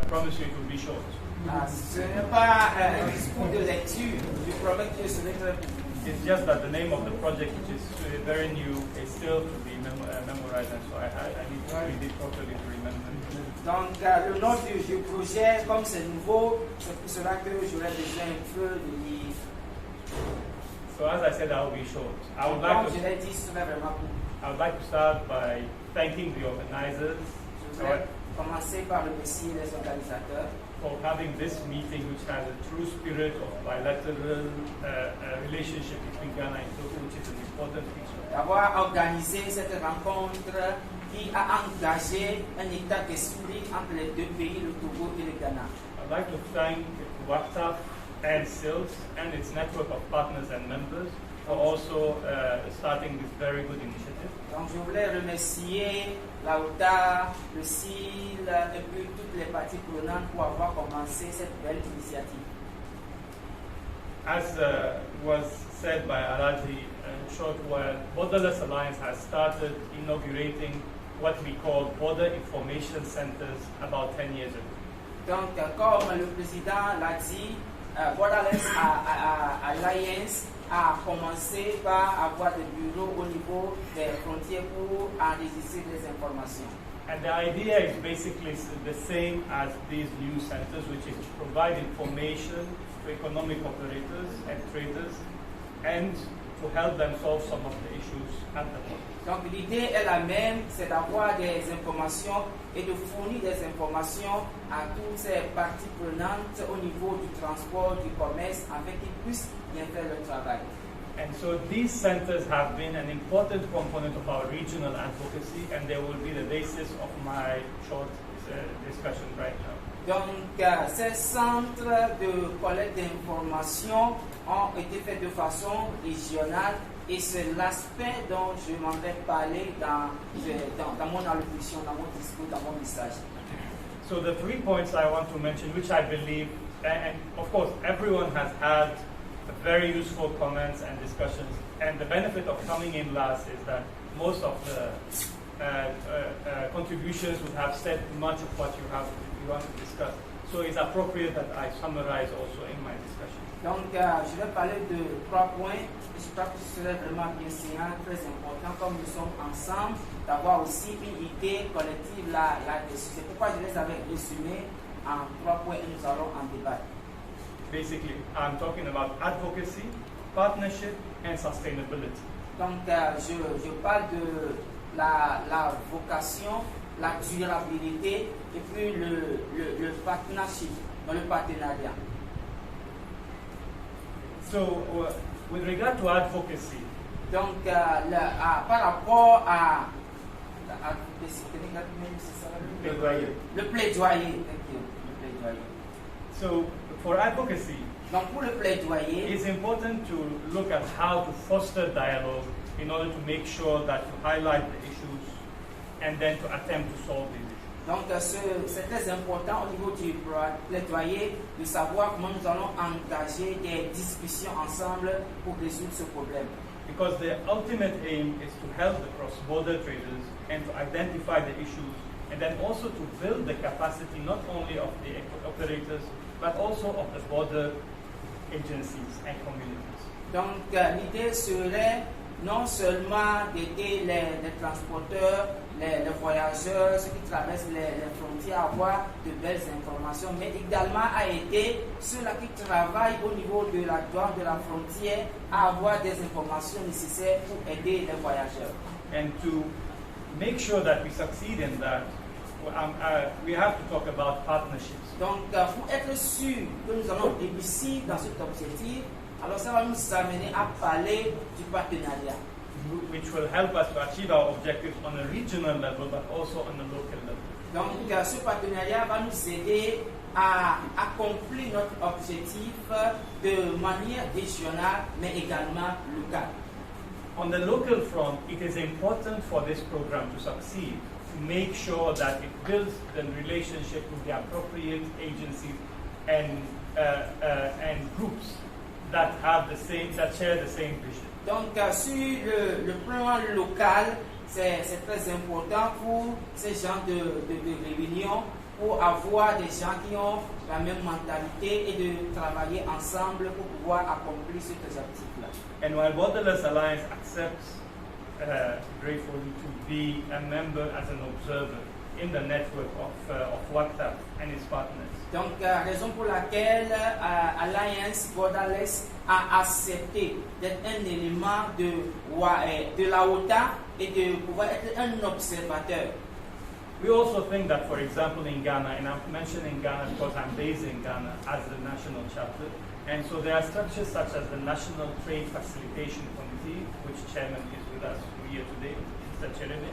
promise you it will be short. Ce n'est pas un discours de lecture. Je promets que ce n'est pas. It's just that the name of the project, which is very new, is still to be memorized, and so I need to read it properly to remember. Donc, le nom du projet, comme c'est nouveau, c'est pour cela que j'aurais besoin un peu de lire. So as I said, I will be short. Comme je l'ai dit, ce serait vraiment court. I would like to start by thanking the organizers. Je voudrais commencer par remercier les organisateurs for having this meeting, which has a true spirit of bilateral relationship between Ghana and Togo, which is an important feature. D'avoir organisé cette rencontre qui a engagé un état d'esprit entre les deux pays, le Togo et le Ghana. I'd like to thank WACTAF and SILS and its network of partners and members for also starting this very good initiative. Donc je voulais remercier la OTA, le CIL et puis toutes les parties prenantes pour avoir commencé cette belle initiative. As was said by Alaji a short while, Borderless Alliance has started inaugurating what we call border information centers about 10 years ago. Donc comme le président l'a dit, Borderless Alliance a commencé par avoir des bureaux au niveau des frontières pour enregistrer des informations. And the idea is basically the same as these new centers, which is to provide information to economic operators and traders and to help them solve some of the issues at the moment. Donc l'idée est la même, c'est d'avoir des informations et de fournir des informations à toutes ces parties prenantes au niveau du transport, du commerce, afin qu'ils puissent bien faire leur travail. And so these centers have been an important component of our regional advocacy, and they will be the basis of my short discussion right now. Donc ces centres de collecte d'informations ont été faits de façon régionale et c'est l'aspect dont je m'en vais parler dans mon allocution, dans mon discours, dans mon message. So the 3 points I want to mention, which I believe, and of course everyone has had very useful comments and discussions, and the benefit of coming in last is that most of the contributions would have said much of what you want to discuss. So it's appropriate that I summarize also in my discussion. Donc, je vais parler de 3 points. Je crois que ce serait vraiment bien séant, très important, comme nous sommes ensemble, d'avoir aussi une idée collective là-dessus. C'est pourquoi je les avais résumés en 3 points et nous allons en débattre. Basically, I'm talking about advocacy, partnership, and sustainability. Donc, je parle de la vocation, la durabilité et puis le partnership, le partenariat. So, with regard to advocacy, donc par rapport à le plaidoyer, so for advocacy, donc pour le plaidoyer, it's important to look at how to foster dialogue in order to make sure that you highlight the issues and then to attempt to solve these issues. Donc c'est très important au niveau du plaidoyer de savoir comment nous allons engager des discussions ensemble pour résoudre ce problème. Because the ultimate aim is to help the cross-border traders and to identify the issues and then also to build the capacity not only of the operators but also of the border agencies and communities. Donc l'idée serait non seulement d'aider les transporteurs, les voyageurs, ceux qui traversent les frontières à avoir de belles informations, mais également à aider ceux-là qui travaillent au niveau de la douane, de la frontière, à avoir des informations nécessaires pour aider les voyageurs. And to make sure that we succeed in that, we have to talk about partnerships. Donc, pour être sûr que nous allons réussir dans cet objectif, alors ça va nous amener à parler du partenariat. Which will help us to achieve our objectives on a regional level, but also on a local level. Donc, ce partenariat va nous aider à accomplir notre objectif de manière régionale, mais également locale. On the local front, it is important for this program to succeed to make sure that it builds the relationship with the appropriate agencies and groups that share the same vision. Donc, sur le plan local, c'est très important pour ces genres de réunions pour avoir des gens qui ont la même mentalité et de travailler ensemble pour pouvoir accomplir cet objectif-là. And while Borderless Alliance accepts gratefully to be a member as an observer in the network of WhatsApp and its partners. Donc, raison pour laquelle Alliance Borderless a accepté d'être un élément de la OTA et de pouvoir être un observateur. We also think that, for example, in Ghana, and I'm mentioning Ghana because I'm based in Ghana as the national chapter, and so there are structures such as the National Trade Facilitation Committee, which chairman is with us here today, Mr. Cherebe.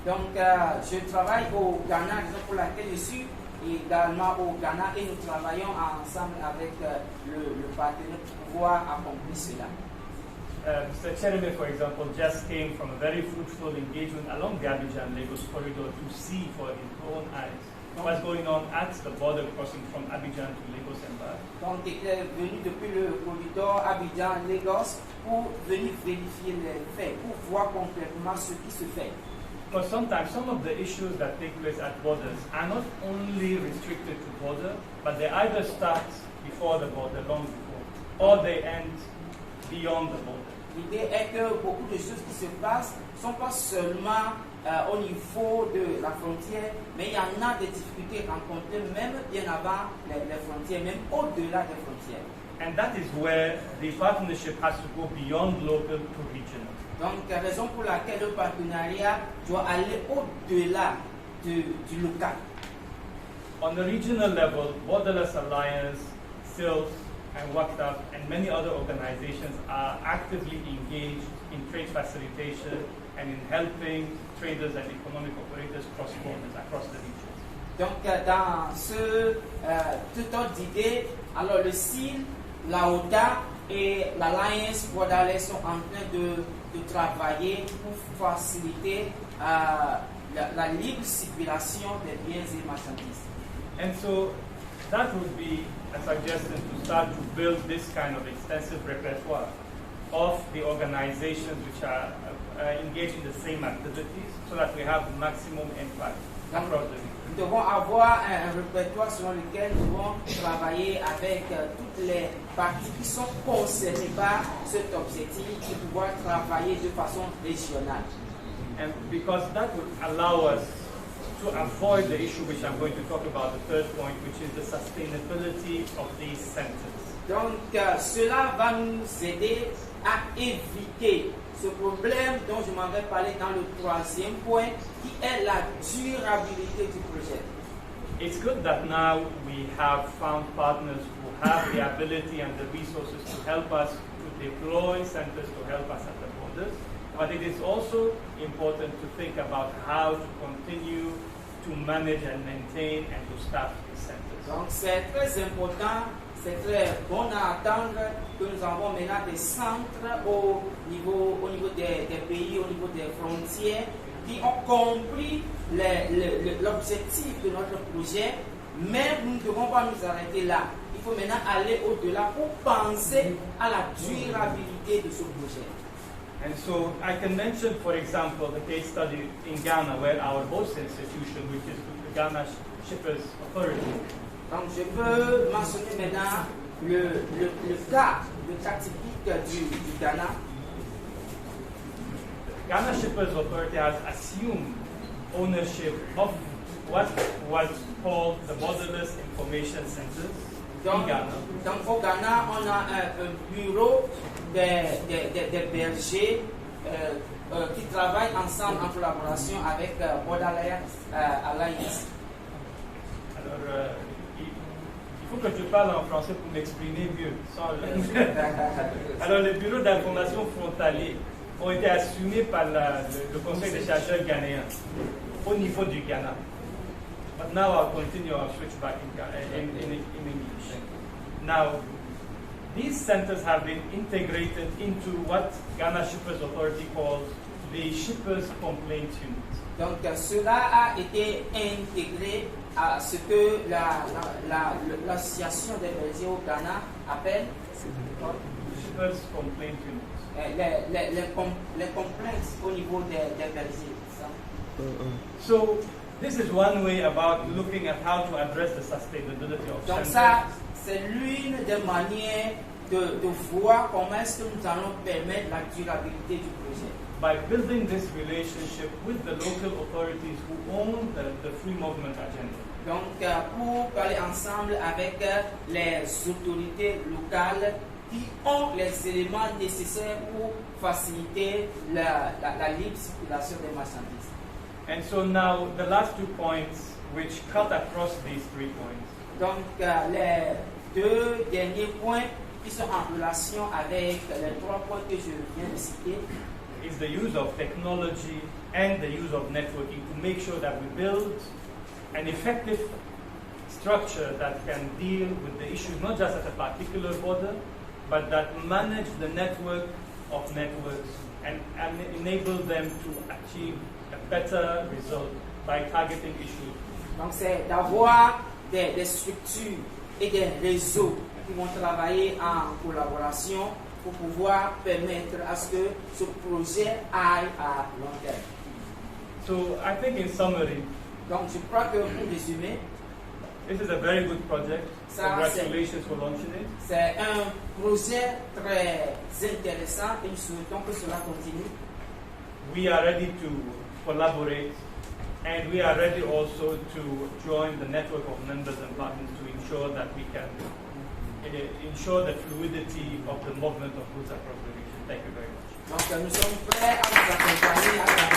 Donc, je travaille au Ghana, raison pour laquelle je suis également au Ghana, et nous travaillons ensemble avec le partenaire pour pouvoir accomplir cela. Mr. Cherebe, for example, just came from a very fruitful engagement along the Abidjan-Lagos corridor to see for his own eyes what's going on at the border crossing from Abidjan to Lagos and back. Donc, il est venu depuis le corridor Abidjan-Lagos pour venir vérifier les faits, pour voir concrètement ce qui se fait. Because sometimes some of the issues that take place at borders are not only restricted to border, but they either start before the border, long before, or they end beyond the border. L'idée est que beaucoup de choses qui se passent ne sont pas seulement au niveau de la frontière, mais il y en a des difficultés rencontrées même bien avant les frontières, même au-delà des frontières. And that is where the partnership has to go beyond local to regional. Donc, raison pour laquelle le partenariat doit aller au-delà du local. On the regional level, Borderless Alliance, SILS, and WhatsApp, and many other organizations are actively engaged in trade facilitation and in helping traders and economic operators cross borders across the region. Donc, dans tout ordre d'idée, alors le CIL, la OTA et l'Alliance Borderless sont en train de travailler pour faciliter la libre circulation des biens et marchandises. And so that would be a suggestion to start to build this kind of extensive repertoire of the organizations which are engaged in the same activities so that we have maximum impact across the region. Nous devons avoir un répertoire selon lequel nous devons travailler avec toutes les parties qui sont concernées par cet objectif et pouvoir travailler de façon régionale. And because that would allow us to avoid the issue which I'm going to talk about, the third point, which is the sustainability of these centers. Donc, cela va nous aider à éviter ce problème dont je m'en vais parler dans le troisième point, qui est la durabilité du projet. It's good that now we have found partners who have the ability and the resources to help us to deploy centers to help us at the borders, but it is also important to think about how to continue to manage and maintain and to staff these centers. Donc, c'est très important. C'est très bon à attendre que nous avons maintenant des centres au niveau des pays, au niveau des frontières, qui ont compris l'objectif de notre projet, mais nous ne devons pas nous arrêter là. Il faut maintenant aller au-delà pour penser à la durabilité de ce projet. And so I can mention, for example, the case study in Ghana, where our host institution, which is the Ghana Shippers Authority, donc je peux mentionner maintenant le cas typique du Ghana. Ghana Shippers Authority has assumed ownership of what was called the Borderless Information Centers in Ghana. Donc au Ghana, on a un bureau des bergers qui travaillent ensemble en collaboration avec Borderless Alliance. Alors, il faut que tu parles en français pour m'exprimer mieux. Alors, les bureaux d'information frontaliers ont été assumés par le Conseil des chargeurs ghanéens au niveau du Ghana. But now I'll continue, I'll switch back in English. Now, these centers have been integrated into what Ghana Shippers Authority calls the Shippers Complaint Unit. Donc cela a été intégré à ce que l'association des bergers au Ghana appelle Shippers Complaint Unit. Les complaintes au niveau des bergers. So This is one way about looking at how to address the sustainability of Donc centers. ça, c'est l'une des manières de voir comment est-ce que nous allons permettre la durabilité du projet. By building this relationship with the local authorities who own the free movement agenda. Donc, pour parler ensemble avec les autorités locales qui ont les éléments nécessaires pour faciliter la libre circulation des marchandises. And so now the last 2 points which cut across these 3 points. Donc, les deux derniers points qui sont en relation avec les 3 points que je viens de citer is the use of technology and the use of networking to make sure that we build an effective structure that can deal with the issues not just at a particular border, but that manage the network of networks and enable them to achieve a better result by targeting issues. Donc c'est d'avoir des structures et des réseaux qui vont travailler en collaboration pour pouvoir permettre à ce que ce projet aille à long terme. So I think in summary, Donc je crois que pour résumer, this is a very good project. Ça, Congratulations for launching it. c'est un projet très intéressant et nous souhaitons que cela continue. We are ready to collaborate, and we are ready also to join the network of members and partners to ensure that we can ensure the fluidity of the movement of goods across the region. Thank you very much. Donc nous sommes prêts à vous accompagner à travers